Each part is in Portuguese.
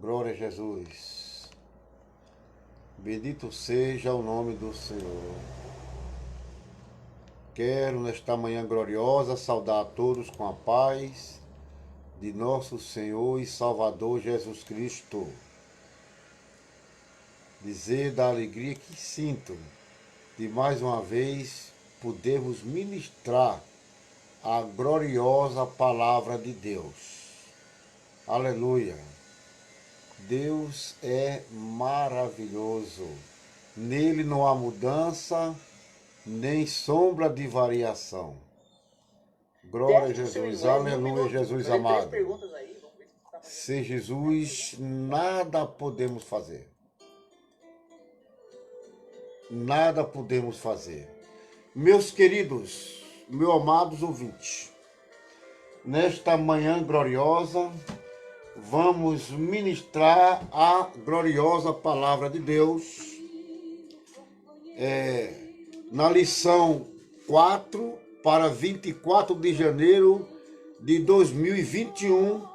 Glória a Jesus. Bendito seja o nome do Senhor. Quero nesta manhã gloriosa saudar a todos com a paz de nosso Senhor e Salvador Jesus Cristo. Dizer da alegria que sinto de mais uma vez podermos ministrar a gloriosa palavra de Deus. Aleluia! Deus é maravilhoso. Nele não há mudança, nem sombra de variação. Glória a Jesus, aleluia, Jesus amado. Sem Jesus, nada podemos fazer. Nada podemos fazer. Meus queridos, meus amados ouvintes, nesta manhã gloriosa, vamos ministrar a gloriosa palavra de Deus. Na lição 4 para 24 de janeiro de 2021,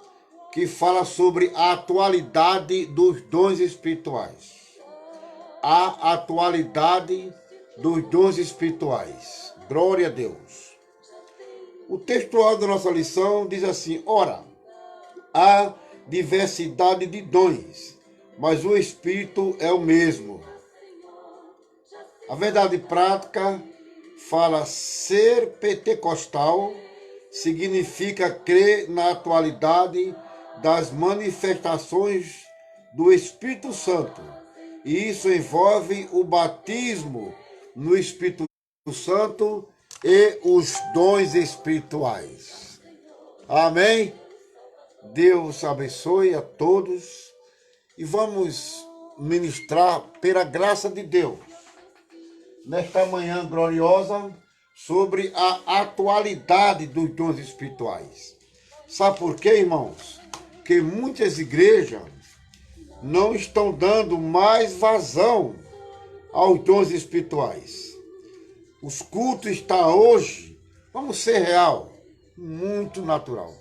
que fala sobre a atualidade dos dons espirituais. A atualidade dos dons espirituais. Glória a Deus. O textual da nossa lição diz assim: ora, há diversidade de dons, mas o Espírito é o mesmo. A verdade prática fala ser pentecostal, significa crer na atualidade das manifestações do Espírito Santo. E isso envolve o batismo no Espírito Santo e os dons espirituais. Amém? Deus abençoe a todos e vamos ministrar pela graça de Deus nesta manhã gloriosa sobre a atualidade dos dons espirituais. Sabe por quê, irmãos? Que muitas igrejas não estão dando mais vazão aos dons espirituais. Os cultos estão hoje, vamos ser real, muito natural.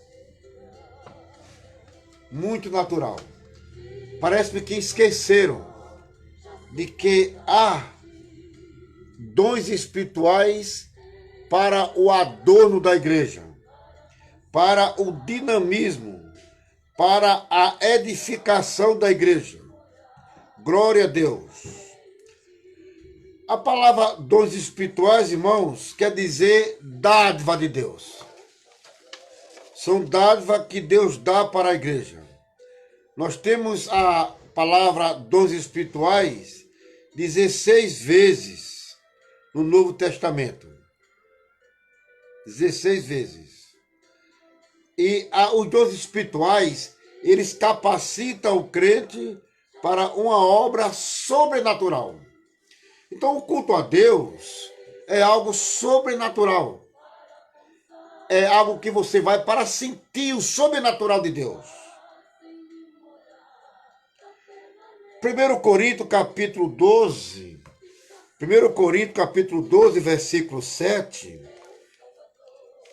Muito natural. Parece-me que esqueceram de que há dons espirituais para o adorno da igreja, para o dinamismo, para a edificação da igreja. Glória a Deus. A palavra dons espirituais, irmãos, quer dizer dádiva de Deus. São dádivas que Deus dá para a igreja. Nós temos a palavra dons espirituais 16 vezes no Novo Testamento. 16 vezes. E os dons espirituais, eles capacitam o crente para uma obra sobrenatural. Então, o culto a Deus é algo sobrenatural. É algo que você vai para sentir o sobrenatural de Deus. 1 Coríntios capítulo 12, 1 Coríntios capítulo 12, versículo 7,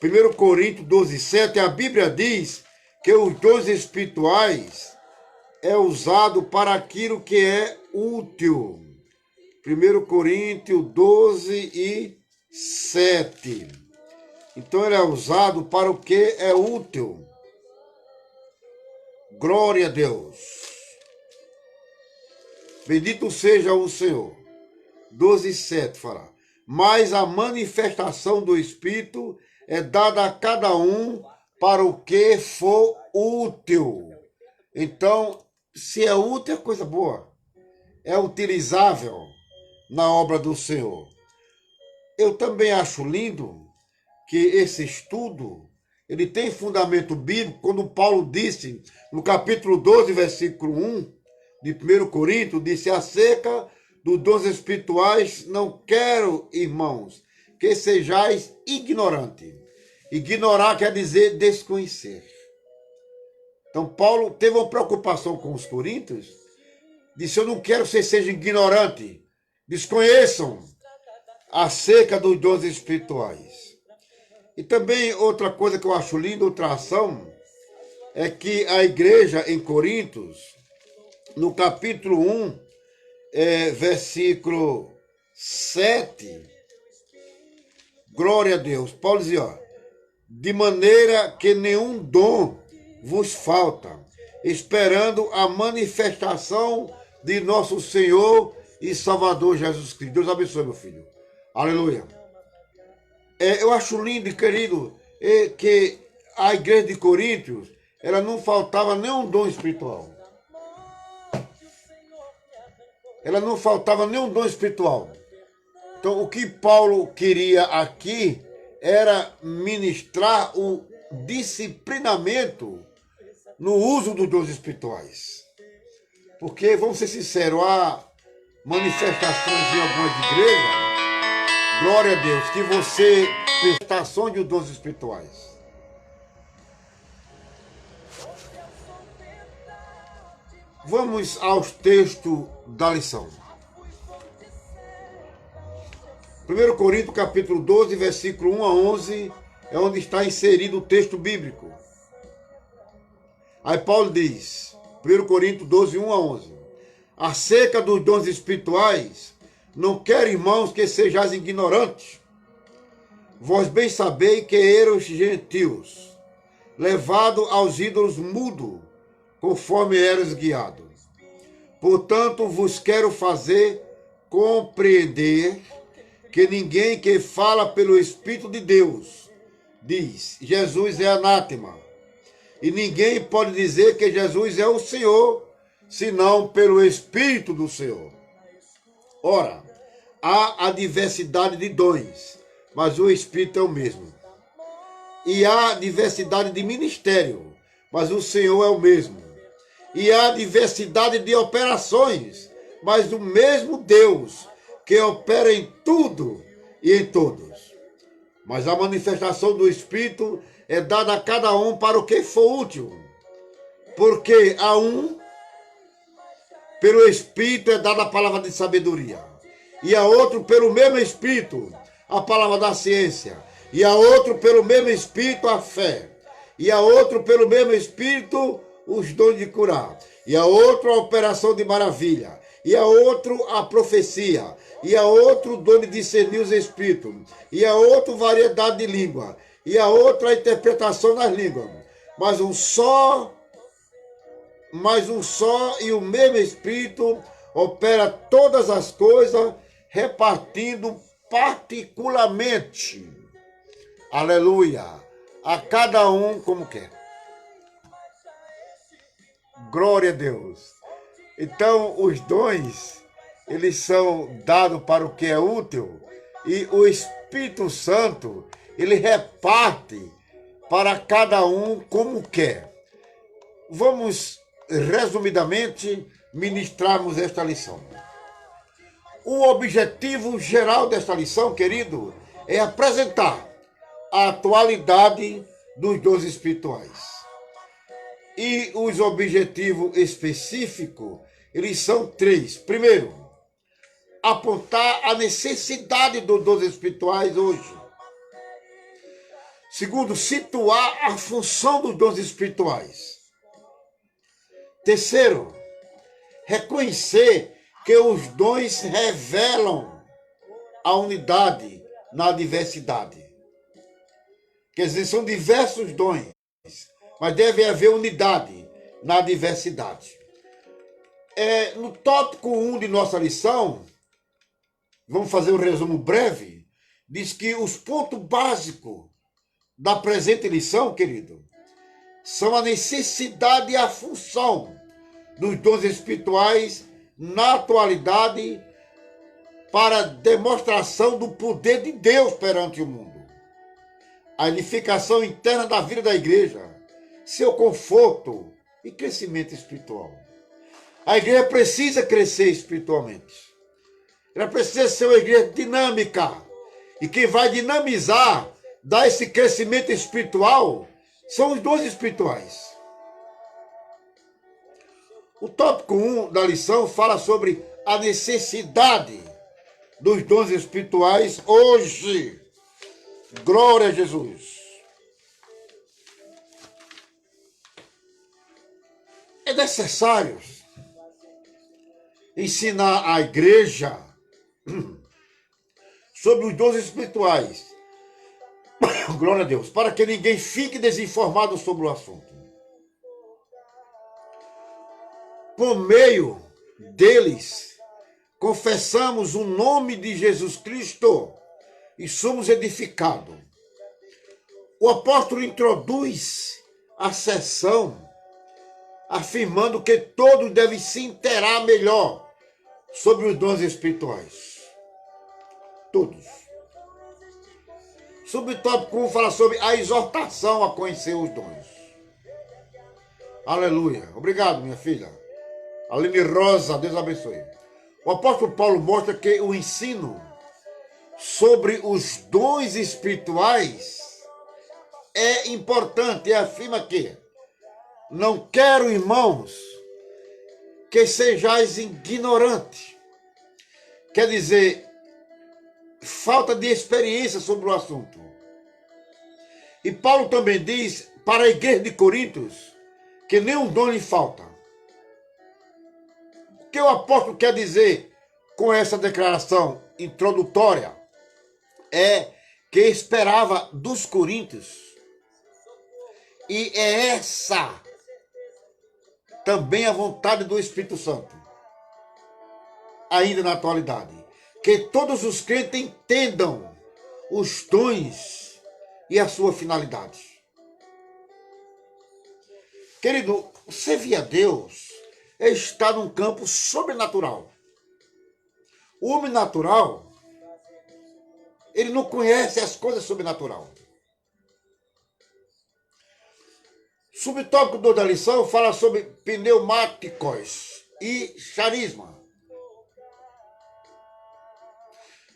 1 Coríntios 12, 7, a Bíblia diz que os dons espirituais é usado para aquilo que é útil. 1 Coríntios 12 e 7. Então ele é usado para o que é útil. Glória a Deus. Bendito seja o Senhor. 12:7 fala. Mas a manifestação do Espírito é dada a cada um para o que for útil. Então, se é útil, é coisa boa. É utilizável na obra do Senhor. Eu também acho lindo que esse estudo, ele tem fundamento bíblico, quando Paulo disse, no capítulo 12, versículo 1, de 1 Coríntios, disse, acerca dos dons espirituais, não quero, irmãos, que sejais ignorantes. Ignorar quer dizer desconhecer. Então, Paulo teve uma preocupação com os coríntios, disse, eu não quero que vocês sejam ignorantes, desconheçam acerca dos dons espirituais. E também outra coisa que eu acho linda, outra ação, é que a igreja em Coríntios, no capítulo 1, versículo 7, glória a Deus, Paulo dizia, ó, de maneira que nenhum dom vos falta, esperando a manifestação de nosso Senhor e Salvador Jesus Cristo. Deus abençoe, meu filho. Aleluia. Eu acho lindo e querido que a igreja de Coríntios, ela não faltava nenhum dom espiritual. Ela não faltava nenhum dom espiritual. Então, o que Paulo queria aqui era ministrar o disciplinamento no uso dos dons espirituais. Porque, vamos ser sinceros, há manifestações em algumas igrejas, glória a Deus, que você manifestações de dons espirituais. Vamos aos textos da lição. 1 Coríntios capítulo 12, versículo 1 a 11, é onde está inserido o texto bíblico. Aí Paulo diz, 1 Coríntios 12, 1 a 11, acerca dos dons espirituais, não quero, irmãos, que sejais ignorantes. Vós bem sabeis que eram os gentios, levados aos ídolos mudos, conforme eras guiados. Portanto, vos quero fazer compreender que ninguém que fala pelo Espírito de Deus diz, Jesus é anátema. E ninguém pode dizer que Jesus é o Senhor, senão pelo Espírito do Senhor. Ora, há a diversidade de dons, mas o Espírito é o mesmo. E há diversidade de ministério, mas o Senhor é o mesmo. E há diversidade de operações, mas o mesmo Deus que opera em tudo e em todos. Mas a manifestação do Espírito é dada a cada um para o que for útil. Porque a um, pelo Espírito, é dada a palavra de sabedoria. E a outro, pelo mesmo Espírito, a palavra da ciência. E a outro, pelo mesmo Espírito, a fé. E a outro, pelo mesmo Espírito, os dons de curar. E a outro, a operação de maravilha. E a outro, a profecia. E a outro, o dom de discernir os espíritos. E a outro, variedade de língua. E a outra, a interpretação das línguas. Mas um só e o mesmo Espírito opera todas as coisas, repartindo particularmente, aleluia, a cada um como quer. Glória a Deus. Então, os dons, eles são dados para o que é útil, e o Espírito Santo, ele reparte para cada um como quer. Vamos, resumidamente, ministrarmos esta lição. O objetivo geral desta lição, querido, é apresentar a atualidade dos dons espirituais. E os objetivos específicos, eles são 3. Primeiro, apontar a necessidade dos dons espirituais hoje. Segundo, situar a função dos dons espirituais. Terceiro, reconhecer que os dons revelam a unidade na diversidade. Quer dizer, são diversos dons, mas deve haver unidade na diversidade. No tópico 1 de nossa lição, vamos fazer um resumo breve, diz que os pontos básicos da presente lição, querido, são a necessidade e a função dos dons espirituais na atualidade para demonstração do poder de Deus perante o mundo. A edificação interna da vida da igreja, seu conforto e crescimento espiritual. A igreja precisa crescer espiritualmente. Ela precisa ser uma igreja dinâmica. E quem vai dinamizar, dar esse crescimento espiritual, são os dons espirituais. O tópico 1 da lição fala sobre a necessidade dos dons espirituais hoje. Glória a Jesus. É necessário ensinar a igreja sobre os dons espirituais. Glória a Deus. Para que ninguém fique desinformado sobre o assunto. Por meio deles, confessamos o nome de Jesus Cristo e somos edificados. O apóstolo introduz a sessão afirmando que todos devem se inteirar melhor sobre os dons espirituais. Todos. Subtópico 1 fala sobre a exortação a conhecer os dons. Aleluia. Obrigado, minha filha. Aline Rosa, Deus abençoe. O apóstolo Paulo mostra que o ensino sobre os dons espirituais é importante e afirma que não quero, irmãos, que sejais ignorantes. Quer dizer, falta de experiência sobre o assunto. E Paulo também diz para a igreja de Coríntios que nenhum dom lhe falta. O que o apóstolo quer dizer com essa declaração introdutória é que esperava dos coríntios, e é essa também a vontade do Espírito Santo, ainda na atualidade, que todos os crentes entendam os dons e a sua finalidade. Querido, servir a Deus é estar num campo sobrenatural. O homem natural, ele não conhece as coisas sobrenaturais. Subtópico 2 da lição fala sobre pneumáticos e charisma.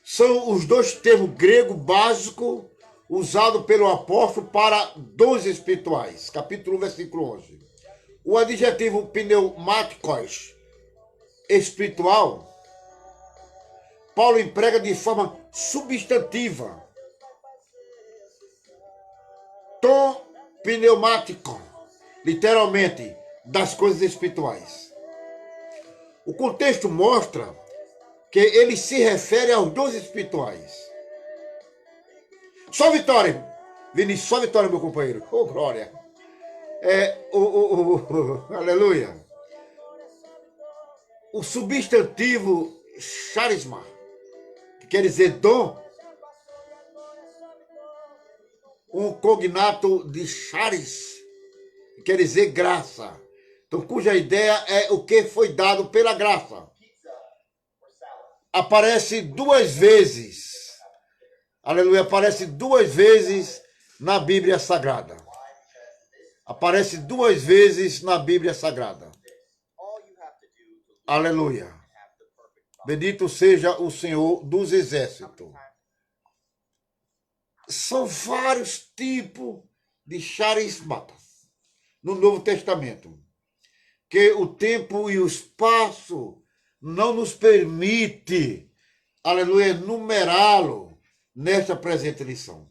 São os dois termos grego básicos usados pelo apóstolo para dons espirituais. Capítulo 1, versículo 11. O adjetivo pneumáticos, espiritual, Paulo emprega de forma substantiva. Tom pneumático, literalmente, das coisas espirituais. O contexto mostra que ele se refere aos dons espirituais. Só vitória, Vinícius, só vitória, meu companheiro. Oh, glória. Aleluia. O substantivo charisma, que quer dizer dom, um cognato de charis, que quer dizer graça. Então, cuja ideia é o que foi dado pela graça. Aparece duas vezes. Aleluia, aparece duas vezes na Bíblia Sagrada. Aparece duas vezes na Bíblia Sagrada. Aleluia. Bendito seja o Senhor dos Exércitos. São vários tipos de charismatas no Novo Testamento, que o tempo e o espaço não nos permite, aleluia, enumerá-lo nesta presente lição.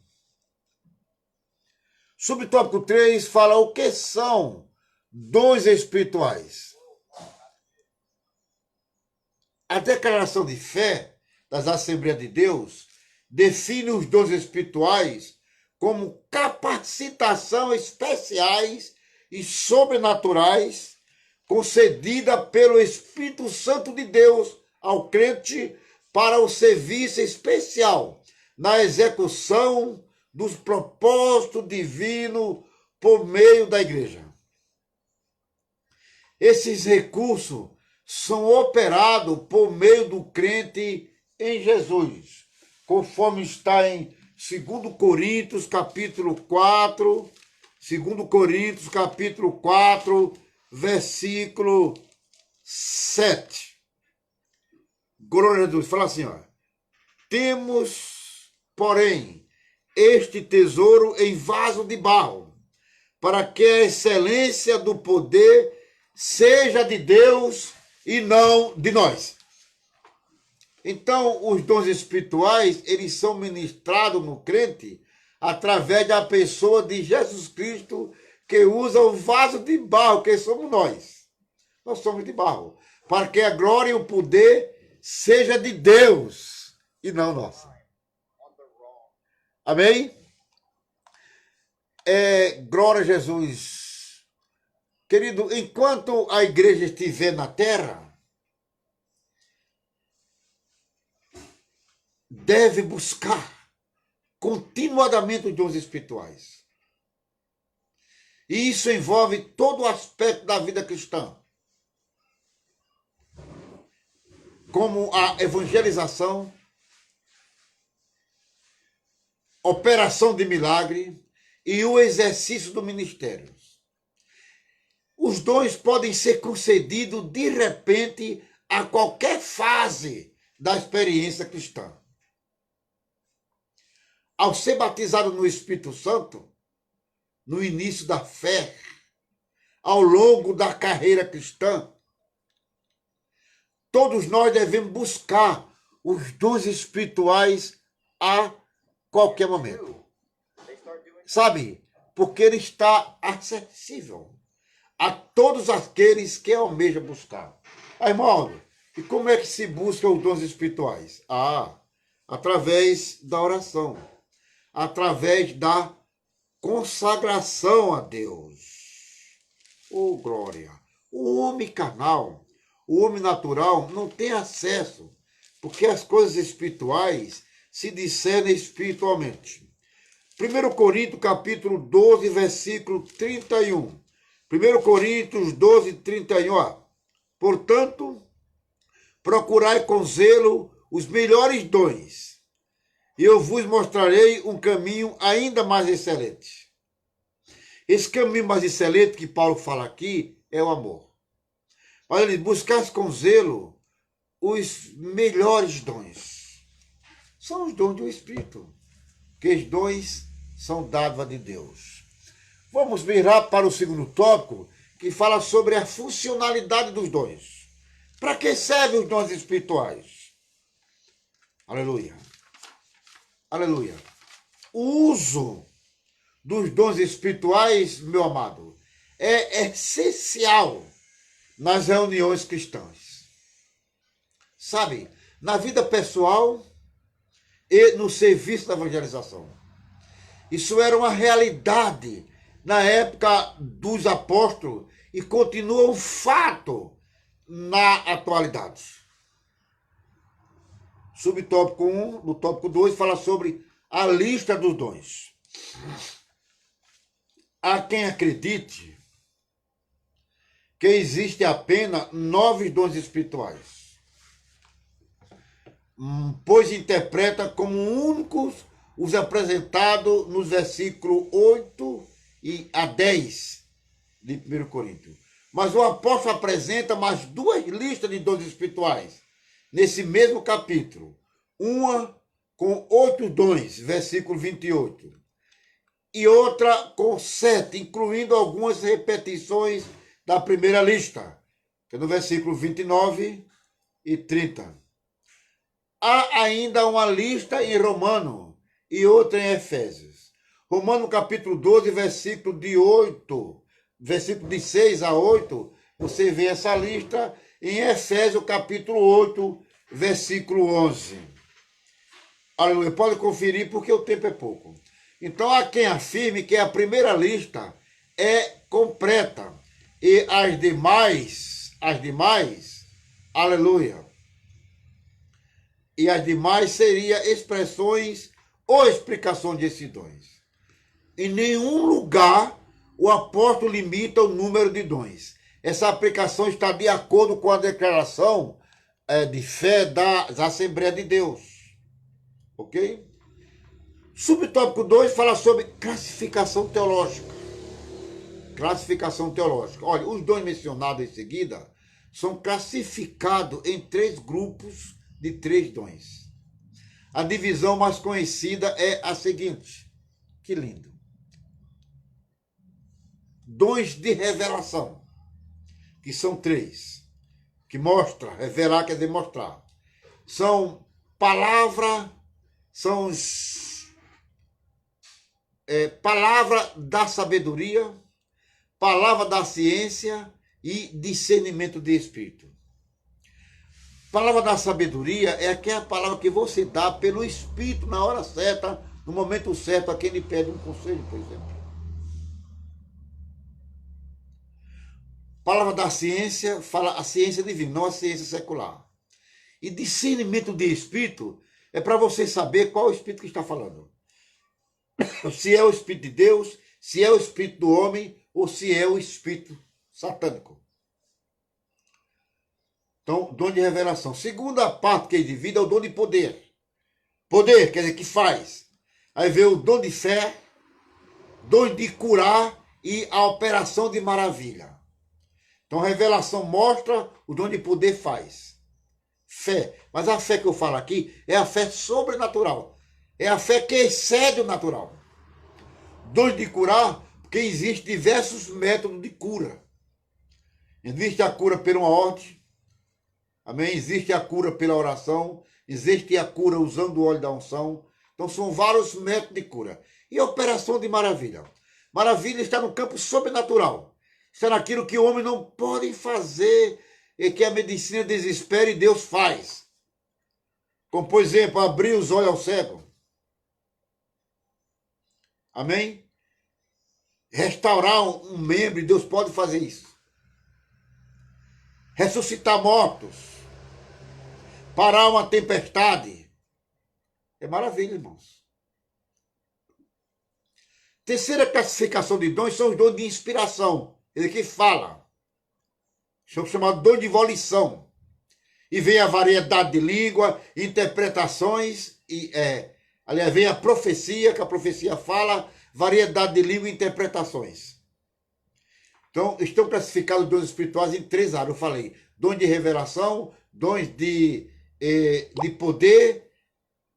Subtópico 3 fala o que são dons espirituais. A declaração de fé das Assembleias de Deus define os dons espirituais como capacitação especiais e sobrenaturais concedida pelo Espírito Santo de Deus ao crente para o serviço especial na execução dos propósitos divinos por meio da igreja. Esses recursos são operados por meio do crente em Jesus, conforme está em 2 Coríntios, capítulo 4, 2 Coríntios, capítulo 4, versículo 7. Glória a Deus. Fala assim, ó. Temos, porém, este tesouro em vaso de barro, para que a excelência do poder seja de Deus e não de nós. Então, os dons espirituais, eles são ministrados no crente através da pessoa de Jesus Cristo, que usa o vaso de barro, que somos nós. Nós somos de barro, para que a glória e o poder seja de Deus e não nossa. Amém? Glória a Jesus. Querido, enquanto a igreja estiver na terra, deve buscar continuadamente os dons espirituais. E isso envolve todo o aspecto da vida cristã, como a evangelização, operação de milagre e o exercício do ministério. Os dons podem ser concedidos de repente a qualquer fase da experiência cristã. Ao ser batizado no Espírito Santo, no início da fé, ao longo da carreira cristã, todos nós devemos buscar os dons espirituais a qualquer momento. Sabe? Porque ele está acessível a todos aqueles que almejam buscar. Irmão, e como é que se busca os dons espirituais? Através da oração, através da consagração a Deus. Oh, glória! O homem carnal, o homem natural não tem acesso, porque as coisas espirituais se discernem espiritualmente. 1 Coríntios capítulo 12, versículo 31. 1 Coríntios 12, 31. Portanto, procurai com zelo os melhores dons, e eu vos mostrarei um caminho ainda mais excelente. Esse caminho mais excelente que Paulo fala aqui é o amor. Mas ele diz, buscasse com zelo os melhores dons. São os dons do Espírito, que os dons são dádiva de Deus. Vamos virar para o segundo tópico, que fala sobre a funcionalidade dos dons. Para que servem os dons espirituais? Aleluia. Aleluia. O uso dos dons espirituais, meu amado, é essencial nas reuniões cristãs. Sabe, na vida pessoal e no serviço da evangelização. Isso era uma realidade na época dos apóstolos e continua um fato na atualidade. Subtópico 1, no tópico 2, fala sobre a lista dos dons. Há quem acredite que existe apenas 9 dons espirituais, pois interpreta como únicos os apresentados nos versículos 8 a 10 de 1 Coríntios. Mas o apóstolo apresenta mais 2 listas de dons espirituais nesse mesmo capítulo. Uma com 8 dons, versículo 28. E outra com 7, incluindo algumas repetições da primeira lista, que é no versículo 29 e 30. Há ainda uma lista em Romano e outra em Efésios. Romano capítulo 12, versículo de 6 a 8, você vê essa lista. Em Efésios capítulo 8, versículo 11. Aleluia, pode conferir porque o tempo é pouco. Então há quem afirme que a primeira lista é completa e as demais, aleluia, e as demais seriam expressões ou explicações desses dons. Em nenhum lugar o apóstolo limita o número de dons. Essa aplicação está de acordo com a declaração de fé das Assembleias de Deus. Ok? Subtópico 2 fala sobre classificação teológica. Classificação teológica. Olha, os dons mencionados em seguida são classificados em 3 grupos de 3 dons. A divisão mais conhecida é a seguinte. Que lindo. Dons de revelação, que são 3. Que mostra, revelar quer dizer mostrar. São palavra, são palavra da sabedoria, palavra da ciência e discernimento de espírito. Palavra da sabedoria é aquela palavra que você dá pelo Espírito na hora certa, no momento certo, a quem lhe pede um conselho, por exemplo. Palavra da ciência, fala a ciência divina, não a ciência secular. E discernimento de espírito é para você saber qual é o espírito que está falando. Se é o espírito de Deus, se é o espírito do homem ou se é o espírito satânico. Então, dom de revelação. Segunda parte que ele divide é o dom de poder. Poder, quer dizer, que faz. Aí vem o dom de fé, dom de curar e a operação de maravilha. Então, a revelação mostra, o dom de poder faz. Fé. Mas a fé que eu falo aqui é a fé sobrenatural. É a fé que excede o natural. Dom de curar, porque existem diversos métodos de cura. Existe a cura pela ordem. Amém? Existe a cura pela oração. Existe a cura usando o óleo da unção. Então, são vários métodos de cura. E a operação de maravilha. Maravilha está no campo sobrenatural. Está naquilo que o homem não pode fazer e que a medicina desespera e Deus faz. Como, por exemplo, abrir os olhos ao cego. Amém? Restaurar um membro, Deus pode fazer isso. Ressuscitar mortos. Parar uma tempestade. É maravilha, irmãos. Terceira classificação de dons são os dons de inspiração. Ele que fala. São chamados dons de volição. E vem a variedade de língua, interpretações, aliás, vem a profecia, que a profecia fala, variedade de língua e interpretações. Então, estão classificados os dons espirituais em 3 áreas. Eu falei, dons de revelação, dons de poder,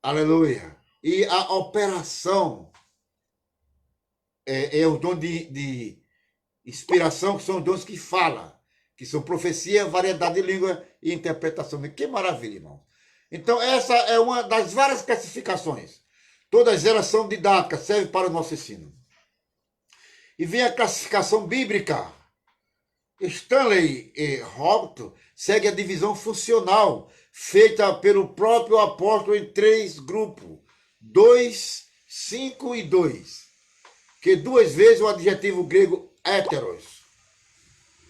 aleluia, e a operação, o dom de inspiração, que são os dons que falam, que são profecia, variedade de língua e interpretação. Que maravilha, irmão. Então, essa é uma das várias classificações. Todas elas são didáticas, servem para o nosso ensino. E vem a classificação bíblica. Stanley Robert segue a divisão funcional, feita pelo próprio apóstolo em 3 grupos. 2, 5 e 2. Que 2 vezes o adjetivo grego heteros.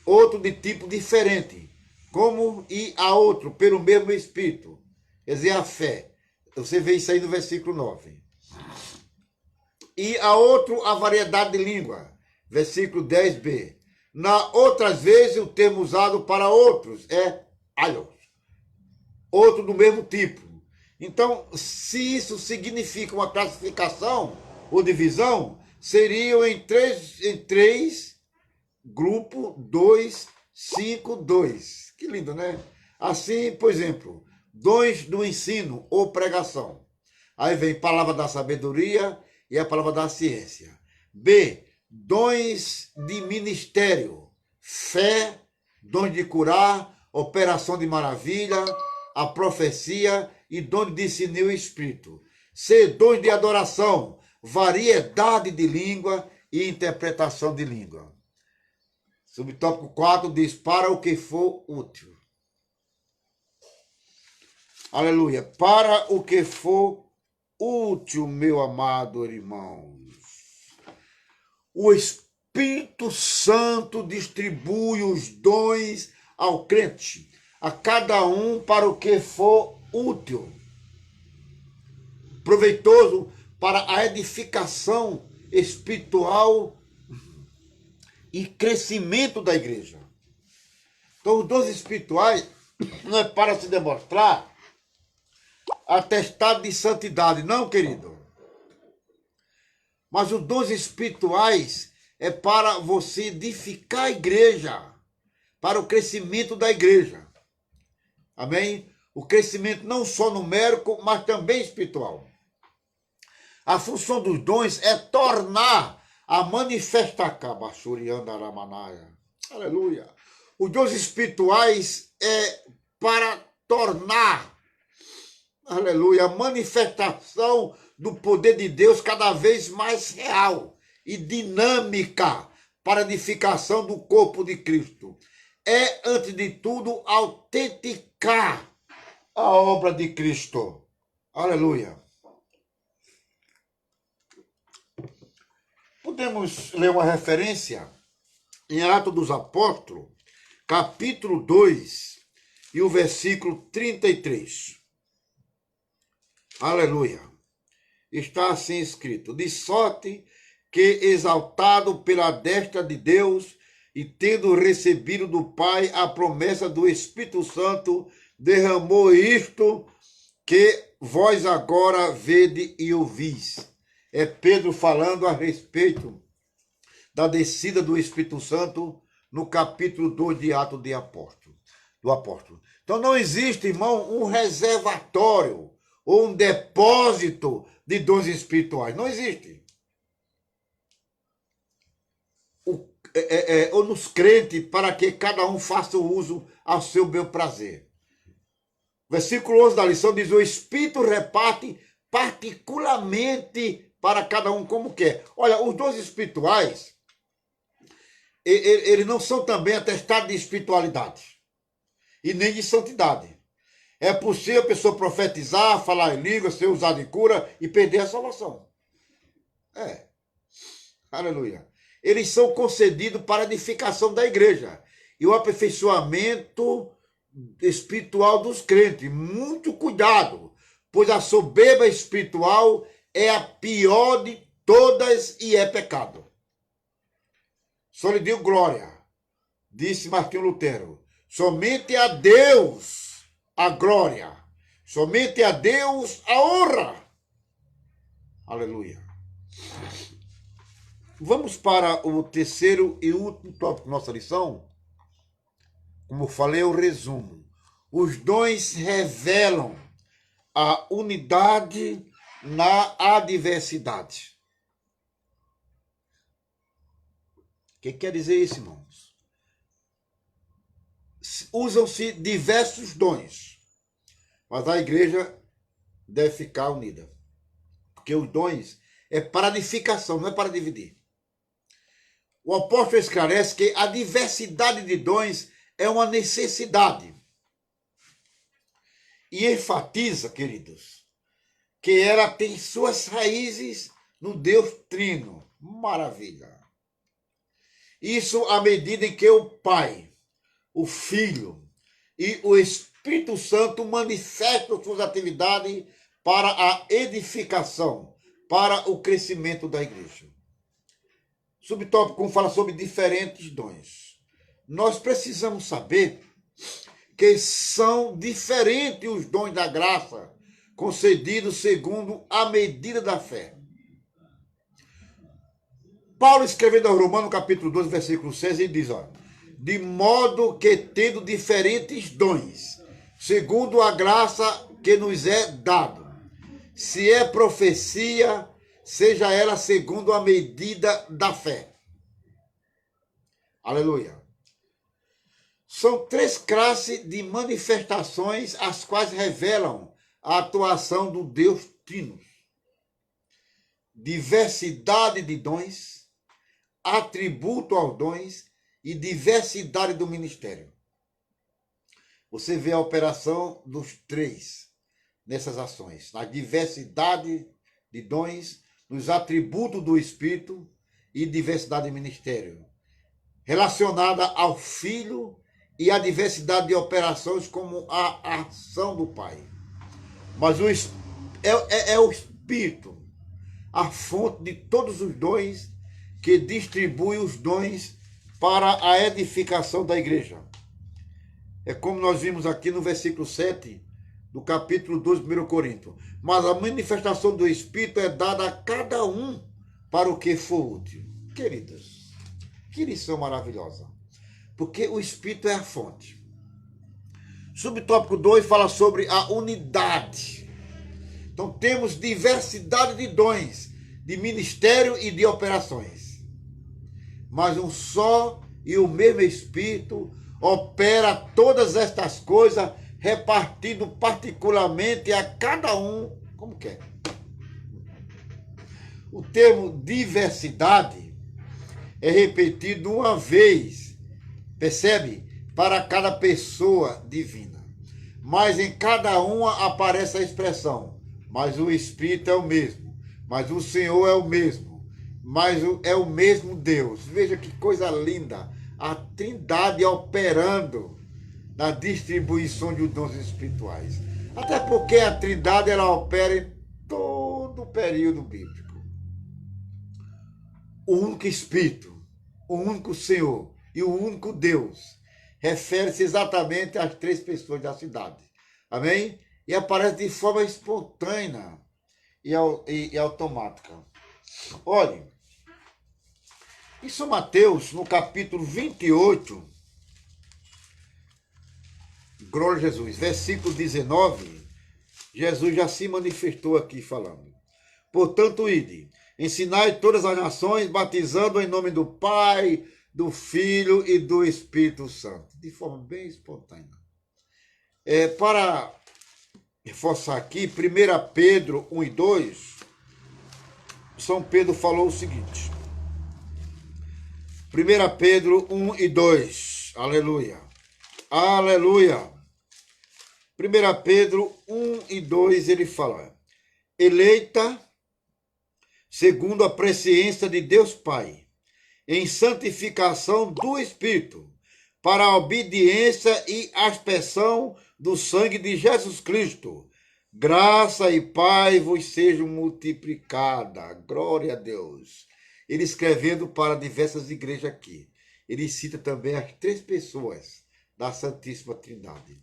Outro de tipo diferente, como e a outro, pelo mesmo Espírito. Quer dizer, a fé. Você vê isso aí no versículo 9. E a outro, a variedade de língua. Versículo 10b. Na outras vezes, o termo usado para outros é aios. Outro do mesmo tipo. Então, se isso significa uma classificação ou divisão, seriam em três grupo 2, 5, 2. Que lindo, né? Assim, por exemplo, dons do ensino ou pregação. Aí vem palavra da sabedoria e a palavra da ciência. B, dons de ministério. Fé, dons de curar, operação de maravilha, a profecia e dom de discernir o espírito. C, dons de adoração, variedade de língua e interpretação de língua. Subtópico 4 diz, para o que for útil. Aleluia. Para o que for útil, meu amado irmão. O Espírito Santo distribui os dons ao crente, a cada um para o que for útil. Proveitoso para a edificação espiritual e crescimento da igreja. Então, os dons espirituais não é para se demonstrar atestado de santidade, não, querido. Mas os dons espirituais é para você edificar a igreja, para o crescimento da igreja. Amém? O crescimento não só numérico, mas também espiritual. A função dos dons é tornar a manifestar, aleluia. Os dons espirituais é para tornar, aleluia, a manifestação do poder de Deus cada vez mais real e dinâmica para a edificação do corpo de Cristo. É, antes de tudo, autenticar a obra de Cristo. Aleluia. Podemos ler uma referência em Atos dos Apóstolos, capítulo 2, e o versículo 33. Aleluia. Está assim escrito: de sorte que, exaltado pela destra de Deus, e tendo recebido do Pai a promessa do Espírito Santo, derramou isto que vós agora vede e ouvis. É Pedro falando a respeito da descida do Espírito Santo no capítulo 2 de Atos do Apóstolo. Então não existe, irmão, um reservatório ou um depósito de dons espirituais. Não existe. Ou nos crentes, para que cada um faça o uso ao seu bel prazer. Versículo 11 da lição diz: o Espírito reparte particularmente para cada um como quer. Olha, os dons espirituais, eles não são também atestados de espiritualidade e nem de santidade. É possível a pessoa profetizar, falar em língua, ser usada em cura e perder a salvação. Aleluia. Eles são concedidos para a edificação da igreja e o aperfeiçoamento espiritual dos crentes. Muito cuidado, pois a soberba espiritual é a pior de todas e é pecado. Só lhe digo glória, disse Martinho Lutero. Somente a Deus a glória, somente a Deus a honra. Aleluia. Vamos para o terceiro e último tópico da nossa lição. Como eu falei, eu resumo. Os dons revelam a unidade na adversidade. O que quer dizer isso, irmãos? Usam-se diversos dons, mas a igreja deve ficar unida. Porque os dons é para edificação, não é para dividir. O apóstolo esclarece que a diversidade de dons é uma necessidade. E enfatiza, queridos, que ela tem suas raízes no Deus Trino. Maravilha. Isso à medida em que o Pai, o Filho e o Espírito Santo manifestam suas atividades para a edificação, para o crescimento da igreja. Subtópico 1 fala sobre diferentes dons. Nós precisamos saber que são diferentes os dons da graça, concedidos segundo a medida da fé. Paulo, escrevendo aos Romanos, capítulo 12, versículo 6, ele diz, de modo que, tendo diferentes dons, segundo a graça que nos é dado, se é profecia, seja ela segundo a medida da fé. Aleluia. São três classes de manifestações as quais revelam a atuação do Deus Trino. Diversidade de dons, atributo aos dons e diversidade do ministério. Você vê a operação dos três nessas ações. Na diversidade de dons, nos atributos do Espírito e diversidade de ministério. Relacionada ao Filho e a diversidade de operações como a ação do Pai. Mas é o Espírito, a fonte de todos os dons, que distribui os dons para a edificação da igreja. É como nós vimos aqui no versículo 7 do capítulo 12 de 1 Coríntios. Mas a manifestação do Espírito é dada a cada um para o que for útil. Queridos, que lição maravilhosa. Porque o Espírito é a fonte. Subtópico 2 fala sobre a unidade. Então temos diversidade de dons, de ministério e de operações. Mas um só e o mesmo Espírito opera todas estas coisas, repartindo particularmente a cada um como quer. O termo diversidade é repetido uma vez, percebe? Para cada pessoa divina. mas em cada uma aparece a expressão, mas o Espírito é o mesmo, mas o Senhor é o mesmo, é o mesmo Deus. Veja que coisa linda, a Trindade operando na distribuição de dons espirituais. Até porque a Trindade ela opera em todo o período bíblico. O único Espírito, o único Senhor e o único Deus refere-se exatamente às três pessoas da cidade. Amém? E aparece de forma espontânea e automática. Olhem, em São Mateus, no capítulo 28, glória a Jesus, versículo 19, Jesus já se manifestou aqui falando. Portanto, ide, ensinai todas as nações, batizando em nome do Pai, do Filho e do Espírito Santo. De forma bem espontânea. Para reforçar aqui, 1 Pedro 1 e 2, São Pedro falou o seguinte. 1 Pedro 1 e 2. Aleluia. Aleluia. 1 Pedro 1 e 2, ele fala. Eleita segundo a presciência de Deus Pai, em santificação do Espírito, para a obediência e aspersão do sangue de Jesus Cristo. Graça e paz vos sejam multiplicada. Glória a Deus. Ele escrevendo para diversas igrejas aqui. Ele cita também as três pessoas da Santíssima Trindade,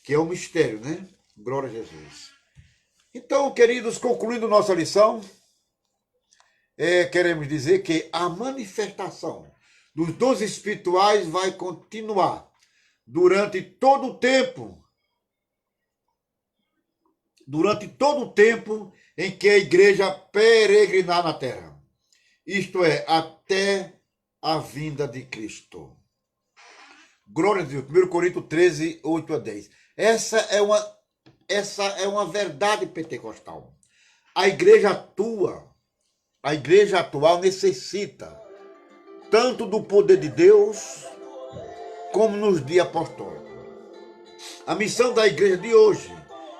que é um mistério, né? Glória a Jesus. Então, queridos, concluindo nossa lição, queremos dizer que a manifestação dos dons espirituais vai continuar durante todo o tempo em que a igreja peregrinar na terra. Isto é, até a vinda de Cristo. Glória a Deus. 1 Coríntios 13, 8 a 10. Essa é uma verdade pentecostal. A igreja atual necessita tanto do poder de Deus como nos dias apostólicos. A missão da igreja de hoje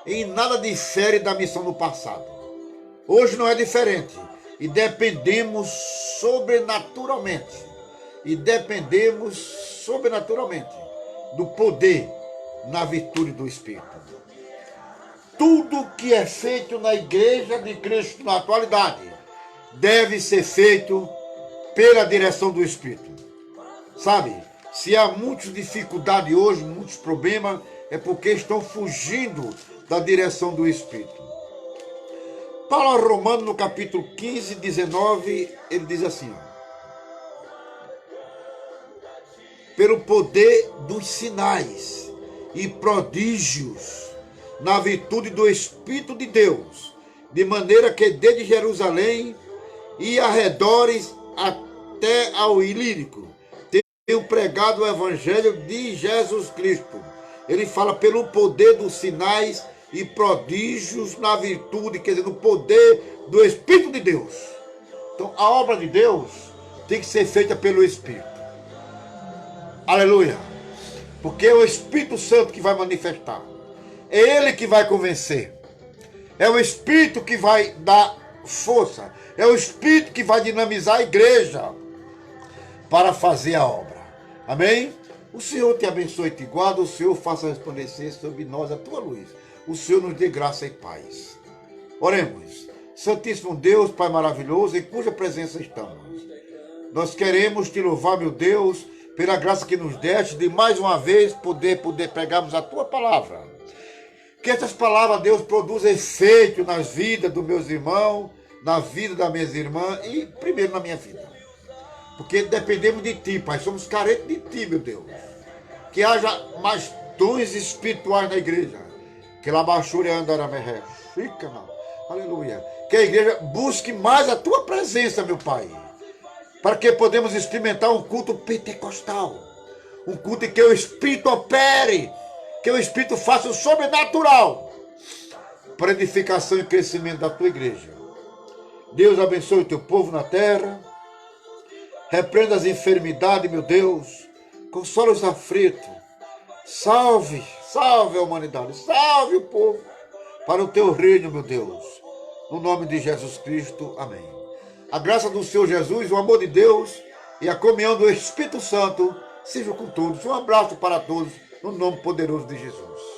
em nada difere da missão do passado. Hoje não é diferente e dependemos sobrenaturalmente do poder na virtude do Espírito. Tudo que é feito na igreja de Cristo na atualidade deve ser feito pela direção do Espírito. Sabe, se há muitas dificuldades hoje, muitos problemas, é porque estão fugindo da direção do Espírito. Paulo aos Romanos, no capítulo 15, 19, ele diz assim, pelo poder dos sinais e prodígios, na virtude do Espírito de Deus, de maneira que desde Jerusalém e arredores até ao Ilírico, tenho pregado o Evangelho de Jesus Cristo. Ele fala pelo poder dos sinais e prodígios na virtude, quer dizer, no poder do Espírito de Deus. Então, a obra de Deus tem que ser feita pelo Espírito. Aleluia. Porque é o Espírito Santo que vai manifestar. É Ele que vai convencer. É o Espírito que vai dar força. É o Espírito que vai dinamizar a igreja para fazer a obra. Amém? O Senhor te abençoe e te guarda. O Senhor faça resplandecer sobre nós a tua luz. O Senhor nos dê graça e paz. Oremos. Santíssimo Deus, Pai maravilhoso, em cuja presença estamos. Nós queremos te louvar, meu Deus, pela graça que nos deste de mais uma vez poder pregarmos a tua palavra. Que essas palavras, Deus, produzam efeito nas vidas dos meus irmãos, na vida das minhas irmãs e primeiro na minha vida. Porque dependemos de ti, Pai. Somos carentes de ti, meu Deus. Que haja mais dons espirituais na igreja. Que lá baixure andará fica, não. Aleluia. Que a igreja busque mais a tua presença, meu Pai. Para que podemos experimentar um culto pentecostal. Um culto em que o Espírito opere. Que o Espírito faça o sobrenatural. Para edificação e crescimento da tua igreja. Deus abençoe o teu povo na terra. Repreenda as enfermidades, meu Deus. Consola os aflitos. Salve salve a humanidade, salve o povo para o teu reino, meu Deus. No nome de Jesus Cristo, amém. A graça do Senhor Jesus, o amor de Deus e a comunhão do Espírito Santo sejam com todos. Um abraço para todos, no nome poderoso de Jesus.